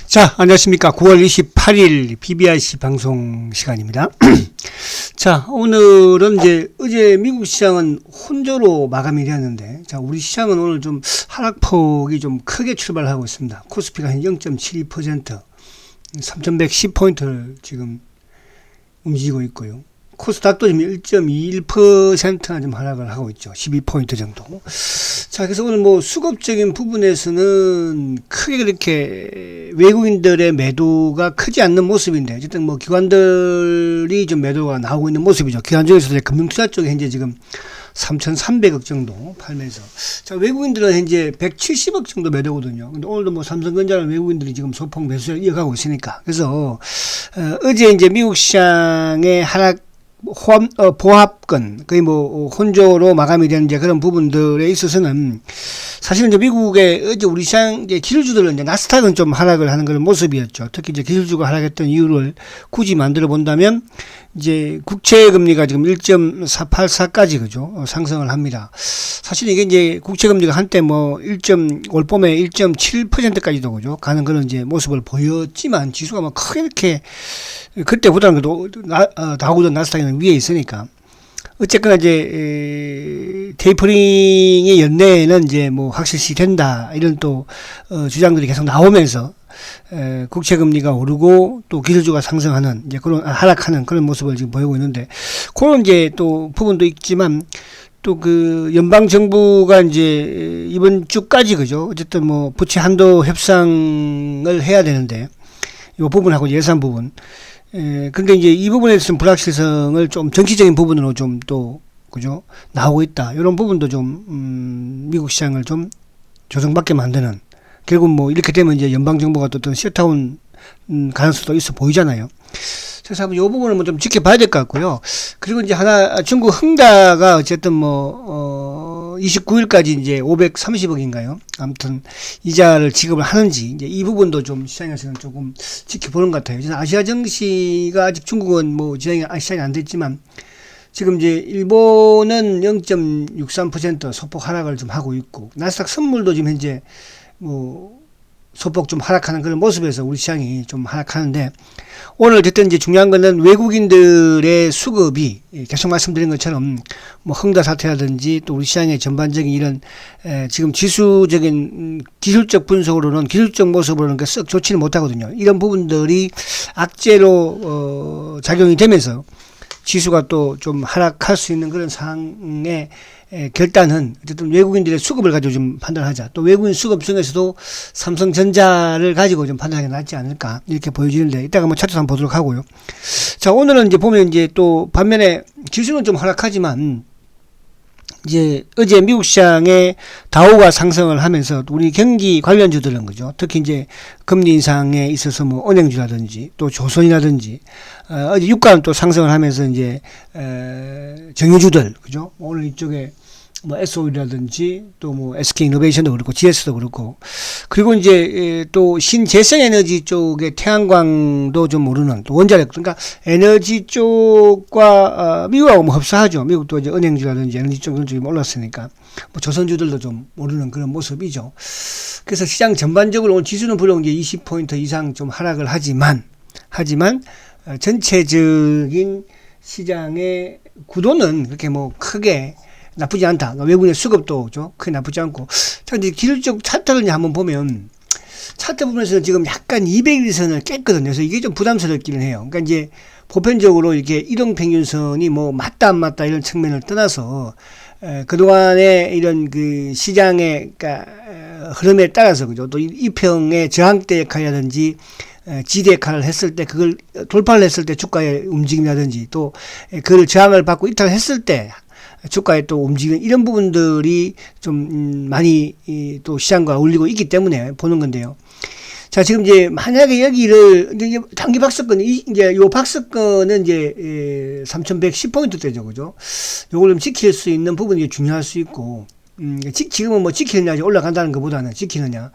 자, 안녕하십니까. 9월 28일 BBRC 방송 시간입니다. 자, 오늘은 어제 미국 시장은 혼조로 마감이 되었는데, 자, 우리 시장은 오늘 좀 하락폭이 좀 크게 출발하고 있습니다. 코스피가 한 0.72%, 3,110포인트를 지금 움직이고 있고요. 코스닥도 지금 1.21%나 좀 하락을 하고 있죠. 12포인트 정도. 자, 그래서 오늘 뭐 수급적인 부분에서는 크게 그렇게 외국인들의 매도가 크지 않는 모습인데, 어쨌든 뭐 기관들이 좀 매도가 나오고 있는 모습이죠. 기관 중에서도 금융투자 쪽에 현재 지금 3,300억 정도 팔면서. 자, 외국인들은 현재 170억 정도 매도거든요. 근데 오늘도 뭐 삼성전자는 외국인들이 지금 소폭 매수를 이어가고 있으니까. 그래서, 어제 이제 미국 시장의 하락 보합권, 거의 뭐, 혼조로 마감이 되는 이제 그런 부분들에 있어서는 사실은 이제 미국의 어제 우리 시장 이제 기술주들은 이제 나스닥은 좀 하락을 하는 그런 모습이었죠. 특히 이제 기술주가 하락했던 이유를 굳이 만들어 본다면 이제 국채 금리가 지금 1.484까지 그죠? 상승을 합니다. 사실 이게 이제 국채 금리가 한때 뭐 올 봄에 1.7%까지도 그죠? 가는 그런 이제 모습을 보였지만 지수가 뭐 크게 이렇게 그때보다는 그래도 다우든 나스닥은 위에 있으니까 어쨌거나 이제 테이퍼링의 연내에는 이제 뭐 확실시 된다 이런 또 주장들이 계속 나오면서 국채 금리가 오르고 또 기술주가 상승하는 이제 그런 하락하는 그런 모습을 지금 보이고 있는데, 그런 이제 또 부분도 있지만 또 그 연방 정부가 이제 이번 주까지 그죠? 어쨌든 뭐 부채 한도 협상을 해야 되는데 이 부분하고 예산 부분. 근데 이제 이 부분에서 좀 불확실성을 좀 정치적인 부분으로 좀 또 그죠? 나오고 있다. 이런 부분도 좀 미국 시장을 좀 조정받게 만드는, 결국 뭐 이렇게 되면 이제 연방 정부가 또 어떤 셧다운 가능성도 있어 보이잖아요. 그래서 한번 이 부분을 뭐 좀 지켜봐야 될 것 같고요. 그리고 이제 중국 흥다가 어쨌든 뭐 29일까지 이제 530억인가요? 아무튼 이자를 지급을 하는지 이제 이 부분도 좀 시장에서는 조금 지켜보는 것 같아요. 아시아 증시가 아직 중국은 뭐 시장이 안 됐지만 지금 이제 일본은 0.63% 소폭 하락을 좀 하고 있고, 나스닥 선물도 지금 현재 뭐 소폭 좀 하락하는 그런 모습에서 우리 시장이 좀 하락하는데, 오늘 어쨌든 이제 중요한 거는 외국인들의 수급이 계속 말씀드린 것처럼 뭐 흥다 사태라든지 또 우리 시장의 전반적인 이런 지금 지수적인 기술적 분석으로는 기술적 모습으로는 썩 좋지는 못하거든요. 이런 부분들이 악재로 작용이 되면서 지수가 또 좀 하락할 수 있는 그런 상황의 결단은 어쨌든 외국인들의 수급을 가지고 좀 판단하자. 또 외국인 수급 중에서도 삼성전자를 가지고 좀 판단하는 게 낫지 않을까 이렇게 보여지는데, 이따가 뭐 차트 한번 보도록 하고요. 자, 오늘은 이제 보면 이제 또 반면에 지수는 좀 하락하지만 이제 어제 미국 시장에 다우가 상승을 하면서 우리 경기 관련주들은 그죠. 특히 이제 금리 인상에 있어서 뭐 은행주라든지 또 조선이라든지 어제 유가는 또 상승을 하면서 이제 정유주들 그죠. 오늘 이쪽에 뭐 SO이라든지 또 뭐 SK이노베이션도 그렇고 GS도 그렇고, 그리고 이제 또 신재생에너지 쪽에 태양광도 좀 오르는 또 원자력, 그러니까 에너지 쪽과 미국하고 뭐 흡사하죠. 미국도 이제 은행주라든지 에너지 쪽은 좀 올랐으니까 뭐 조선주들도 좀 오르는 그런 모습이죠. 그래서 시장 전반적으로 오늘 지수는 비록 이제 20포인트 이상 좀 하락을 하지만 전체적인 시장의 구도는 그렇게 뭐 크게 나쁘지 않다. 외국인의 수급도 크게 나쁘지 않고. 자, 이제 기술적 차트를 한번 보면, 차트 부분에서는 지금 약간 200일선을 깼거든요. 그래서 이게 좀 부담스럽기는 해요. 그러니까 이제 보편적으로 이렇게 이동평균선이 뭐 맞다 안 맞다 이런 측면을 떠나서 그동안의 이런 그 시장의 그러니까 흐름에 따라서 그죠. 또 이평의 저항대 역할이라든지 지대 역할을 했을 때 그걸 돌파를 했을 때 주가의 움직임이라든지 또 그걸 저항을 받고 이탈을 했을 때 주가에 또 움직이는 이런 부분들이 좀 많이 또 시장과 어울리고 있기 때문에 보는 건데요. 자, 지금 이제 만약에 여기를 이제 단기 박스권 이제 요 박스권은 이제 3,110포인트대죠, 그죠? 요걸 좀 지킬 수 있는 부분이 중요할 수 있고, 지금은 뭐 지키느냐 올라간다는 것보다는 지키느냐.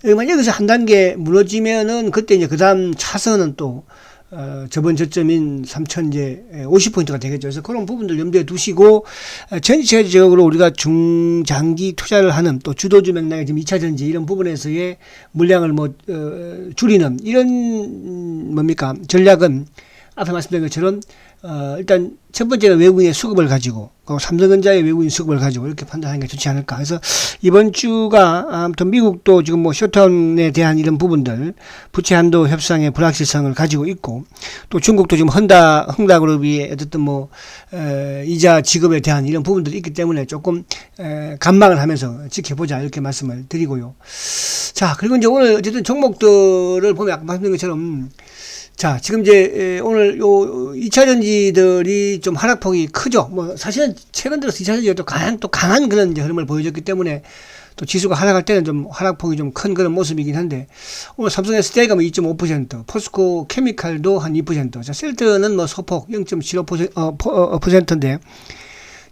여기서 한 단계 무너지면은 그때 이제 그 다음 차선은 또 저번 저점인 3,000제 50포인트가 되겠죠. 그래서 그런 부분들 염두에 두시고 전체적으로 우리가 중장기 투자를 하는 또 주도주 맥락의 지금 2차 전지 이런 부분에서의 물량을 줄이는 이런 뭡니까 전략은 앞에 말씀드린 것처럼 일단 첫 번째는 외국인의 수급을 가지고 삼성전자의 외국인 수급을 가지고 이렇게 판단하는 게 좋지 않을까. 그래서 이번 주가 아무튼 미국도 지금 셧다운에 대한 이런 부분들 부채 한도 협상의 불확실성을 가지고 있고 또 중국도 지금 흥다그룹이 어쨌든 이자 지급에 대한 이런 부분들이 있기 때문에 조금 관망을 하면서 지켜보자 이렇게 말씀을 드리고요. 자, 그리고 이제 오늘 어쨌든 종목들을 보면 아까 말씀드린 것처럼 자, 지금 이제 오늘 요 2차 전지들이 좀 하락폭이 크죠. 사실은 최근 들어서 2차 전지가 또 강한 그런 이제 흐름을 보여줬기 때문에 또 지수가 하락할 때는 좀 하락폭이 좀 큰 그런 모습이긴 한데 오늘 삼성 SDI가 2.5%, 포스코 케미칼도 한 2%, 자, 셀트는 소폭 0.75%인데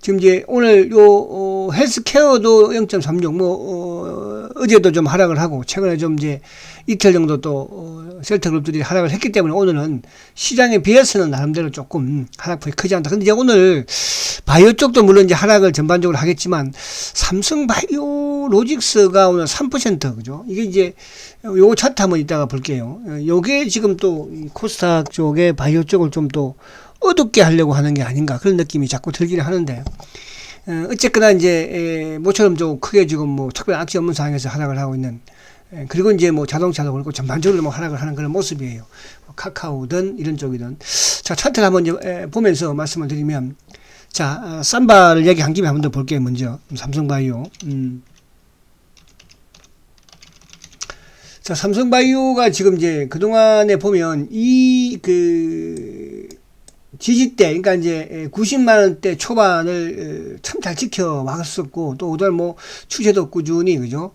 지금 이제 오늘 요 헬스케어도 0.36, 어제도 좀 하락을 하고 최근에 좀 이제 이틀 정도 또 셀트 그룹들이 하락을 했기 때문에 오늘은 시장에 비해서는 나름대로 조금 하락폭이 크지 않다. 근데 이제 오늘 바이오 쪽도 물론 이제 하락을 전반적으로 하겠지만 삼성 바이오 로직스가 오늘 3%, 그죠? 이게 이제 요 차트 한번 이따가 볼게요. 요게 지금 또 코스닥 쪽에 바이오 쪽을 좀 또 어둡게 하려고 하는 게 아닌가 그런 느낌이 자꾸 들기는 하는데 어쨌거나 이제 모처럼 좀 크게 지금 특별한 악재 없는 상황에서 하락을 하고 있는 그리고 이제 자동차도 그렇고 전반적으로 하락을 하는 그런 모습이에요. 카카오든 이런 쪽이든. 자, 차트를 한번 이제 보면서 말씀을 드리면 자, 삼바를 얘기한 김에 한번 더 볼게요. 먼저 삼성바이오. 자, 삼성바이오가 지금 이제 그동안에 보면 지지대, 그러니까 이제 90만원대 초반을 참 잘 지켜왔었고, 또 오늘 추세도 꾸준히, 그죠?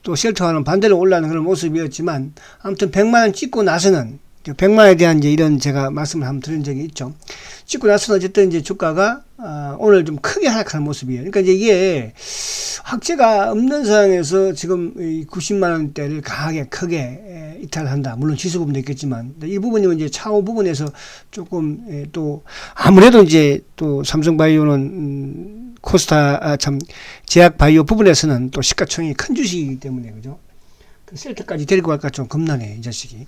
또 셀트와는 반대로 올라가는 그런 모습이었지만, 아무튼 100만원 찍고 나서는, 100만원에 대한 이제 이런 제가 말씀을 한번 드린 적이 있죠. 찍고 나서는 어쨌든 이제 주가가, 오늘 좀 크게 하락하는 모습이에요. 그러니까 이제 이게 확재가 없는 상황에서 지금 이 90만원대를 강하게 크게 이탈한다. 물론 지수 부분도 있겠지만 이 부분이 이제 차후 부분에서 조금 또 아무래도 이제 또 삼성바이오는 코스타 제약바이오 부분에서는 또 시가총액이 큰 주식이기 때문에 그죠. 셀트까지 데리고 갈까 좀 겁나네 이 자식이.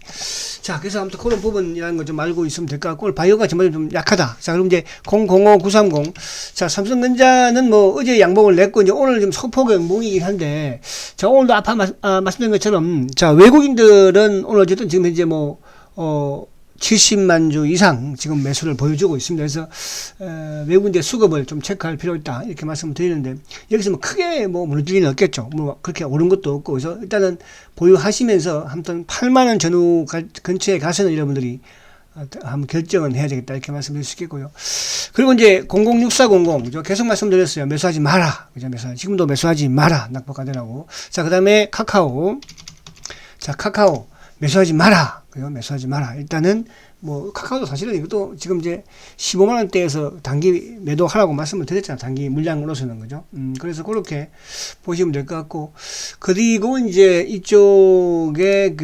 자, 그래서 아무튼 그런 부분이라는 거 좀 알고 있으면 될 것 같고 오늘 바이오가 정말 좀 약하다. 자, 그럼 이제 005930. 자, 삼성전자는 어제 양봉을 냈고 이제 오늘 좀 소폭의 양봉이긴 한데 자, 오늘도 아까 말씀드린 것처럼 자, 외국인들은 오늘 어쨌든 지금 현재 70만 주 이상 지금 매수를 보여주고 있습니다. 그래서 외국인들 수급을 좀 체크할 필요가 있다 이렇게 말씀을 드리는데 여기서 크게 무너질 일은 없겠죠. 그렇게 오른 것도 없고 그래서 일단은 보유하시면서 아무튼 8만원 전후 근처에 가서는 여러분들이 한번 결정은 해야 되겠다 이렇게 말씀드릴 수 있겠고요. 그리고 이제 006400 그죠? 계속 말씀드렸어요. 매수하지 마라. 그죠? 지금도 매수하지 마라. 낙폭가되라고. 자, 그다음에 카카오. 자, 카카오 매수하지 마라. 그죠? 매수하지 마라. 일단은 카카오도 사실은 이것도 지금 이제 15만원대에서 단기 매도하라고 말씀을 드렸잖아요. 단기 물량으로서는 그죠? 그래서 그렇게 보시면 될 것 같고. 그리고 이제 이쪽에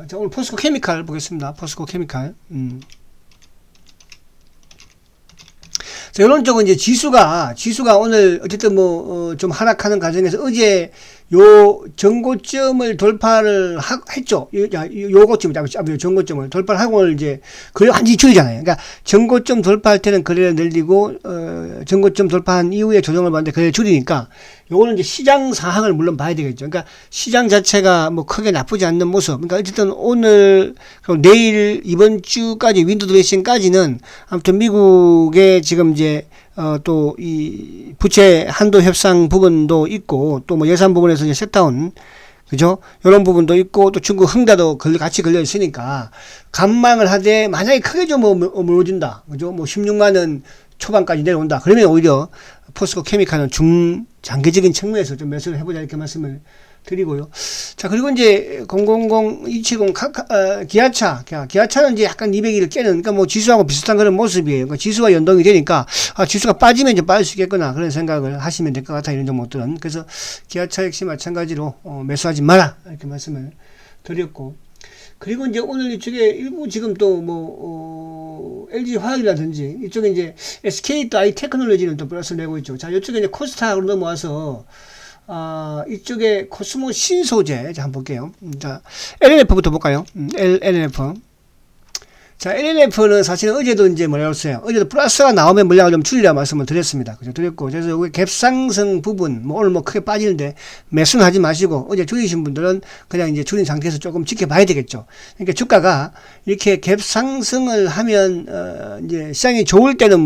자, 오늘 포스코 케미칼 보겠습니다. 포스코 케미칼. 자, 이런 쪽은 이제 지수가 오늘 어쨌든 좀 하락하는 과정에서 어제 요 전고점을 돌파를 했죠. 요거점, 전고점을 돌파를 하고 이제 거래가 완전히 줄이잖아요. 그러니까 전고점 돌파할 때는 거래를 늘리고, 전고점 돌파한 이후에 조정을 받는데 거래를 줄이니까 요거는 이제 시장 상황을 물론 봐야 되겠죠. 그러니까 시장 자체가 크게 나쁘지 않는 모습. 그러니까 어쨌든 오늘, 내일, 이번 주까지 윈도 드레싱까지는 아무튼 미국의 지금 이제 또 이 부채 한도 협상 부분도 있고 또 예산 부분에서 이제 셧다운 그죠? 이런 부분도 있고 또 중국 흥다도 같이 걸려 있으니까 관망을 하되 만약에 크게 좀 무너진다 그죠? 16만원 초반까지 내려온다 그러면 오히려 포스코 케미칼은 중장기적인 측면에서 좀 매수를 해보자 이렇게 말씀을 드리고요. 자, 그리고 이제 000270 기아차는 이제 약간 200일을 깨는, 그러니까 지수하고 비슷한 그런 모습이에요. 그러니까 지수와 연동이 되니까, 지수가 빠지면 이제 빠질 수 있겠구나. 그런 생각을 하시면 될 것 같아요. 이런 종목들은. 그래서 기아차 역시 마찬가지로, 매수하지 마라. 이렇게 말씀을 드렸고. 그리고 이제 오늘 이쪽에 일부 지금 또 LG 화학이라든지 이쪽에 이제 SK 또 아이 테크놀로지는 또 플러스를 내고 있죠. 자, 이쪽에 이제 코스닥으로 넘어와서 이쪽에 코스모 신소재 자, 한번 볼게요. 자, LNF부터 볼까요? LNF. 자, LNF는 사실은 어제도 이제 뭐라고 했어요? 어제도 플러스가 나오면 물량을 좀 줄이라 말씀을 드렸습니다. 그죠? 드렸고. 그래서 여기 갭상승 부분, 오늘 크게 빠지는데 매수는 하지 마시고, 어제 줄이신 분들은 그냥 이제 줄인 상태에서 조금 지켜봐야 되겠죠. 그러니까 주가가 이렇게 갭상승을 하면, 이제 시장이 좋을 때는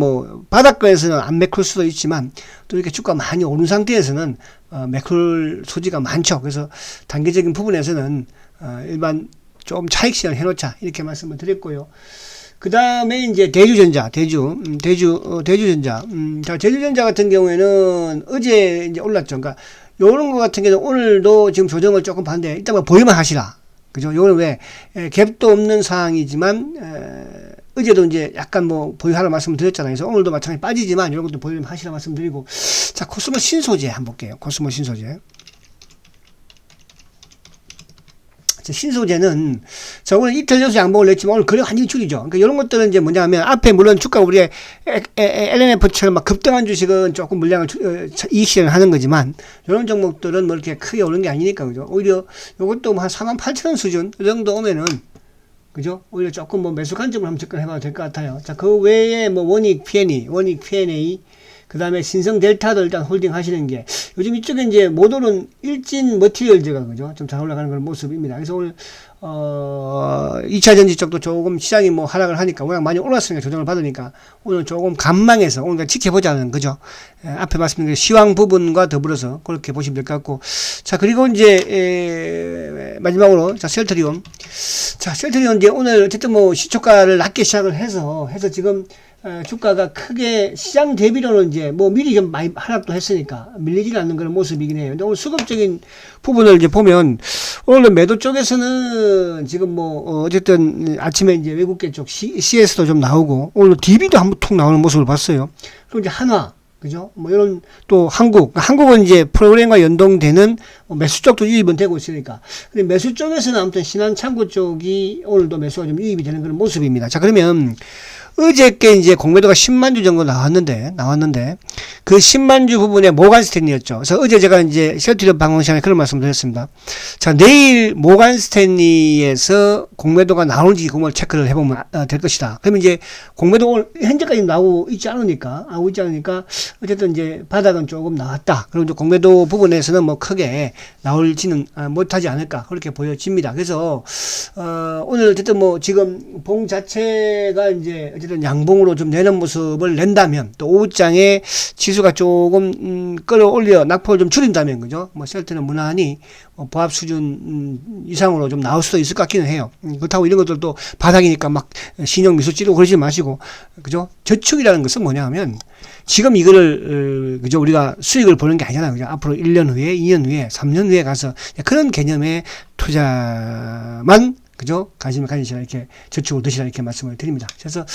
바닥권에서는 안 메꿀 수도 있지만, 또 이렇게 주가 많이 오른 상태에서는, 메꿀 소지가 많죠. 그래서 단기적인 부분에서는, 일반 좀 차익 실현 해놓자 이렇게 말씀을 드렸고요. 그 다음에 이제 대주전자, 대주전자. 자, 대주전자 같은 경우에는 어제 이제 올랐죠. 그러니까 요런 거 같은 경우는 오늘도 지금 조정을 조금 봤는데 일단 보유만 하시라. 그죠? 요거는 왜 갭도 없는 상황이지만 어제도 이제 약간 보유하라 말씀을 드렸잖아요. 그래서 오늘도 마찬가지 빠지지만 이런 것도 보유만 하시라 말씀드리고. 자, 코스모 신소재 한번 볼게요. 코스모 신소재. 신소재는, 자, 오늘 이틀 연속 양봉을 냈지만 오늘 거래 완전히 줄이죠. 그러니까 이런 것들은 이제 뭐냐면, 앞에 물론 주가 우리의 LNF처럼 막 급등한 주식은 조금 물량을, 이익 실현을 하는 거지만, 이런 종목들은 이렇게 크게 오는 게 아니니까, 그죠? 오히려 이것도 한 48,000원 수준, 이 정도 오면은, 그죠? 오히려 조금 매수 관점을 한번 접근해봐도 될 것 같아요. 자, 그 외에 원익 P&A, 그 다음에 신성 델타도 일단 홀딩 하시는 게, 요즘 이쪽에 이제 모듈은 일진 머티리얼즈가, 그죠? 좀 잘 올라가는 그런 모습입니다. 그래서 오늘, 2차 전지 쪽도 조금 시장이 하락을 하니까, 워낙 많이 올랐으니까 조정을 받으니까, 오늘 조금 간망해서, 오늘 지켜보자는, 그죠? 앞에 말씀드린 시황 부분과 더불어서 그렇게 보시면 될 것 같고. 자, 그리고 이제, 마지막으로, 자, 셀트리온. 자, 셀트리온 이제 오늘 어쨌든 시초가를 낮게 시작을 해서 지금, 주가가 크게 시장 대비로는 이제 미리 좀 많이 하락도 했으니까 밀리지 않는 그런 모습이긴 해요. 근데 오늘 수급적인 부분을 이제 보면 오늘 매도 쪽에서는 지금 어쨌든 아침에 이제 외국계 쪽 CS도 좀 나오고 오늘 DB도 한번 툭 나오는 모습을 봤어요. 그리고 이제 한화, 그죠? 이런 또 한국은 이제 프로그램과 연동되는 매수 쪽도 유입은 되고 있으니까. 근데 매수 쪽에서는 아무튼 신한창구 쪽이 오늘도 매수가 좀 유입이 되는 그런 모습입니다. 자, 그러면 어저께 이제 공매도가 10만 주 정도 나왔는데 그 10만 주 부분에 모간스탠리였죠. 그래서 어제 제가 이제 셀트리온 방송 시간에 그런 말씀 드렸습니다. 자, 내일 모간스탠리에서 공매도가 나오는지 그걸 체크를 해보면 될 것이다. 그러면 이제 공매도 오늘 현재까지 나오고 있지 않으니까 어쨌든 이제 바닥은 조금 나왔다. 그리고 이제 공매도 부분에서는 크게 나올지는 못하지 않을까 그렇게 보여집니다. 그래서 오늘 어쨌든 지금 봉 자체가 이제 어쨌든 양봉으로 좀 내는 모습을 낸다면 또 오후장에 지수가 조금 끌어올려 낙폭을 좀 줄인다면 그죠? 셀트는 무난히 보합 수준 이상으로 좀 나올 수도 있을 것 같기는 해요. 그렇다고 이런 것들도 바닥이니까 막 신용 미소 찌르고 그러지 마시고 그죠? 저축이라는 것은 뭐냐 하면 지금 이거를 그죠? 우리가 수익을 보는 게 아니잖아요. 그죠? 앞으로 1년 후에 2년 후에 3년 후에 가서 그런 개념의 투자만 그죠? 관심을 가지시라 이렇게 저축을 드시라 이렇게 말씀을 드립니다. 그래서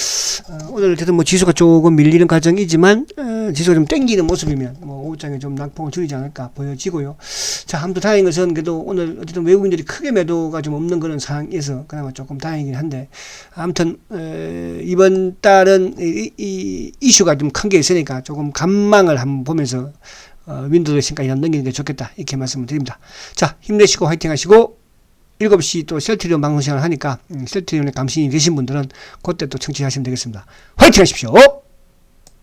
오늘 어쨌든 지수가 조금 밀리는 과정이지만 지수가 좀 땡기는 모습이면 오후장에 좀 낙폭을 줄이지 않을까 보여지고요. 자, 아무튼 다행인 것은 그래도 오늘 어쨌든 외국인들이 크게 매도가 좀 없는 그런 상황에서 그나마 조금 다행이긴 한데 아무튼 이번 달은 이 이슈가 좀 큰 게 있으니까 조금 간망을 한번 보면서 윈도우 신까지 넘기는 게 좋겠다 이렇게 말씀을 드립니다. 자, 힘내시고 화이팅 하시고 7시 또 셀트리온 방송 시간을 하니까 셀트리온에 감신이 되신 분들은 그때 또 청취하시면 되겠습니다. 화이팅 하십시오.